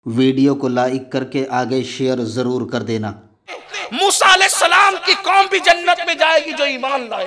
Video को like करके आगे शेयर जरूर कर देना। मूसा अलैहिस्सलाम की कौम भी जन्नत में जाएगी जो ईमान लाए,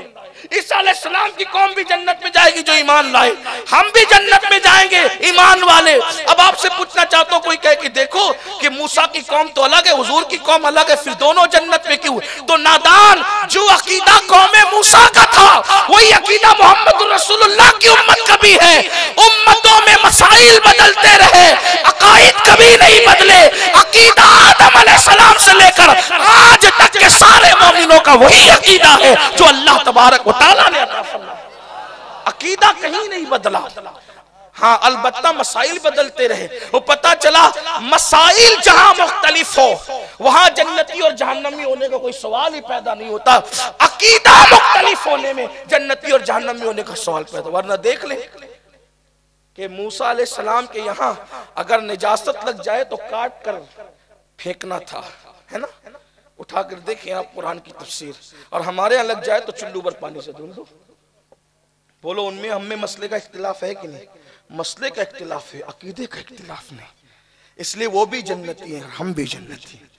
ईसा अलैहिस्सलाम की कौम भी जन्नत में जाएगी जो ईमान लाए, हम भी जन्नत में जाएंगे ईमान वाले। अब आपसे पूछना चाहता हूं, कोई कहे कि देखो कि मूसा की कौम तो अलग है, हुजूर की कौम अलग है, फिर दोनों जन्नत में क्यों? तो नादान, जो अकीदा कौम मूसा का था वही अकीदा मोहम्मद रसूलुल्लाह की उम्मत का भी है। उम्मतों में मसाइल बदलते रहे, अकाईद कभी नहीं बदले। अकीदा आदम अलैहिस्सलाम से लेकर आज तक के सारे मोमिनों का वही अकीदा है जो अल्लाह तबारक व तआला ने अता फरमाया। अकीदा कहीं नहीं बदला। हाँ, अलबत्ता मसाइल बदलते रहे। वो पता चला मसाइल जहां मुख्तलिफ हो वहां जन्नती और जहन्नमी होने का कोई सवाल ही पैदा नहीं होता। अकीदा मुख्तलिफ होने में जन्नती और जहन्नमी होने का सवाल पैदा। वरना देख ले कि मूसा अलैहिस्सलाम के यहाँ अगर निजासत लग जाए तो काट कर फेंकना था, है ना? उठा कर देखें आप कुरान की तफसीर, और हमारे यहाँ लग जाए तो चुल्लू पर पानी से धुल दो। बोलो उनमें हमें मसले का इख्तिलाफ है कि नहीं? मसले का इख्तिलाफ है, अकीदे का इख्तिलाफ नहीं। इसलिए वो भी जन्नती हैं, हम भी जन्नती हैं।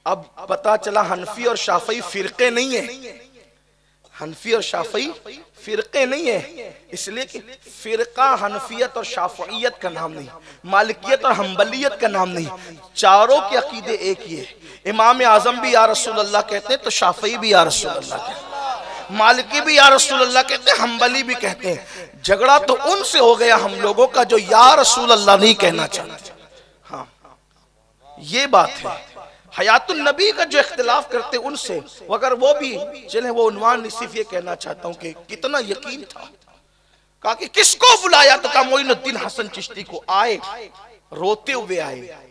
अब पता चला हनफी और शाफई फिरके नहीं है, हनफी और शाफई फिरके नहीं है, इसलिए कि फिरका हनफियत और शाफियत का नाम नहीं, मालिकियत और हम्बलियत का नाम नहीं, चारों के अकीदे एक ही है। इमाम आजम भी या रसूल अल्लाह कहते हैं तो शाफई भी या रसूल अल्लाह कहते हैं, मालिकी भी या रसूल अल्लाह कहते हैं, हम्बली भी कहते हैं। झगड़ा तो उनसे हो गया हम लोगों का जो या रसूल अल्लाह नहीं कहना चाहते। हाँ, ये बात है। हयातुन नबी का जो इख्तिलाफ करते उनसे, अगर वो भी चले, वो उन्वान सिर्फ ये कहना चाहता हूं कि कितना यकीन था। कहा कि किसको बुलाया? तो कहा मोइनुद्दीन हसन चिश्ती को। आए, रोते हुए आए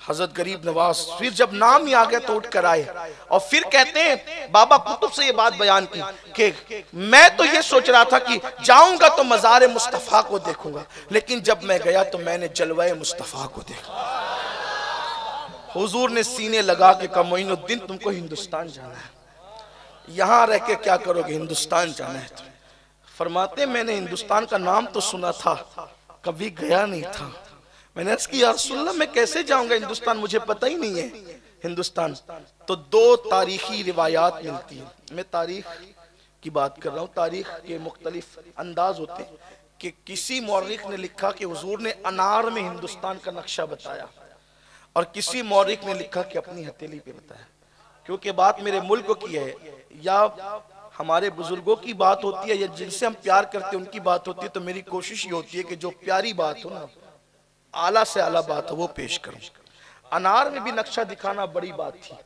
हजरत गरीब नवाज। फिर जब नाम ही आ गया तो उठ कर आए, और फिर कहते हैं बाबा कुतुब से ये बात बयान की कि मैं तो ये सोच रहा था कि जाऊंगा तो मज़ार मुस्तफ़ा को देखूंगा, लेकिन जब मैं गया तो मैंने जलवाए मुस्तफ़ा को देखा। हुजूर ने सीने लगा के कहा मोइनुद्दीन तुमको हिंदुस्तान जाना है, यहां रह के क्या करोगे? हिंदुस्तान जाना है तुम्हें। फरमाते मैंने हिंदुस्तान का नाम तो सुना था, कभी गया नहीं था। मैंने अर्ज़ की या रसूलल्लाह मैं कैसे जाऊंगा हिंदुस्तान, मुझे पता ही नहीं है हिंदुस्तान। तो दो तारीखी रिवायात मिलती है, मैं तारीख की बात कर रहा हूँ। तारीख के मुख्तलिफ अंदाज होते हैं कि किसी मौरिख ने लिखा कि हुजूर ने अनार में हिंदुस्तान का नक्शा बताया, और किसी मौरिख ने लिखा कि अपनी हथेली पे बताया। क्योंकि बात मेरे मुल्क की है या हमारे बुजुर्गों की बात होती है या जिनसे हम प्यार करते हैं उनकी बात होती है, तो मेरी कोशिश ये होती है कि जो प्यारी बात हो ना, आला से आला बात हो, वो पेश करूं। अनार में भी नक्शा दिखाना बड़ी बात थी,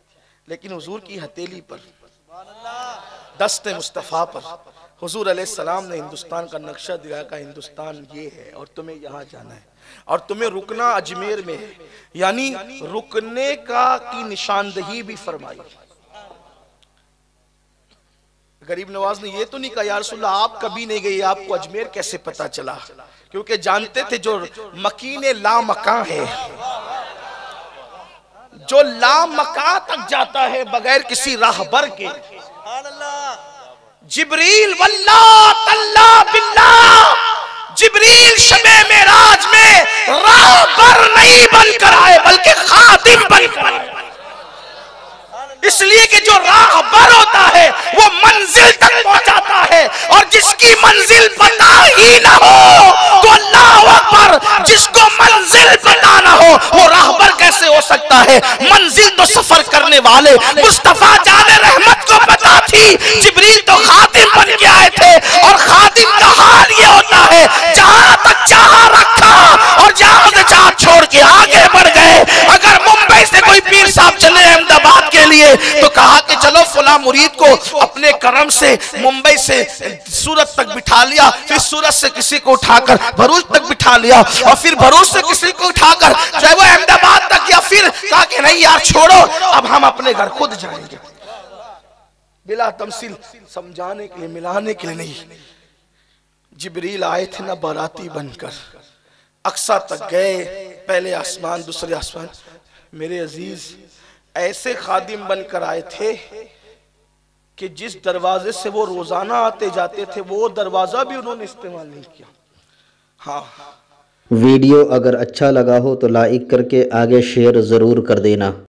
लेकिन हुजूर की हथेली पर, दस्ते मुस्तफ़ा पर हुजूर अलैहिस्सलाम ने हिंदुस्तान का नक्शा दिखाया का हिंदुस्तान ये है और तुम्हें यहाँ जाना है, और तुम्हें रुकना अजमेर में है। यानी रुकने का की निशानदही भी फरमाई। गरीब नवाज ने ये तो नहीं कहा या रसूलल्लाह आप कभी नहीं गए, आपको अजमेर कैसे पता चला? क्योंकि जानते थे जो मकीने लामका है, जो लामका तक जाता है बगैर किसी राहबर के। जिब्रील वल्लाह तल्ला बिल्लाह, जिब्रील शबे मेराज में राहबर नहीं बनकर आए बल्कि खादिम बनकर आए। इसलिए कि जो राहबर होता है वो मंजिल तक पहुंचाता है, और जिसकी मंजिल पता ही ना हो तो अल्लाह अकबर, जिसको मंजिल पता ना हो वो राहबर कैसे हो सकता है? मंजिल तो सफर करने वाले मुस्तफा जाने रहमत को पता थी, जिब्रील तो खादिम बन के आए थे। और खादिम का हाल ये होता है जहां तक चाह रखा और जहां से चाह छोड़ के आगे बढ़ गए। अगर मुंबई से कोई पीर साहब चले अहमदाबाद के लिए तो कहा कि चलो फला मुरीद को अपने करम से मुंबई से सूरत तक बिठा लिया, फिर सूरत से किसी को उठाकर भरूच तक बिठा लिया, और फिर भरूच से किसी को उठाकर चाहे वो अहमदाबाद तक, या फिर कहा कि नहीं यार छोड़ो अब हम अपने घर खुद जाएंगे। बिला तमसील, समझाने के लिए, मिलाने के लिए नहीं। जिब्रील आए थे ना बाराती बनकर, अक्सा तक गए, पहले आसमान दूसरे आसमान। मेरे अजीज ऐसे खादिम बनकर आए थे कि जिस दरवाजे से वो रोजाना आते जाते थे वो दरवाजा भी उन्होंने इस्तेमाल नहीं किया। हाँ, वीडियो अगर अच्छा लगा हो तो लाइक करके आगे शेयर ज़रूर कर देना।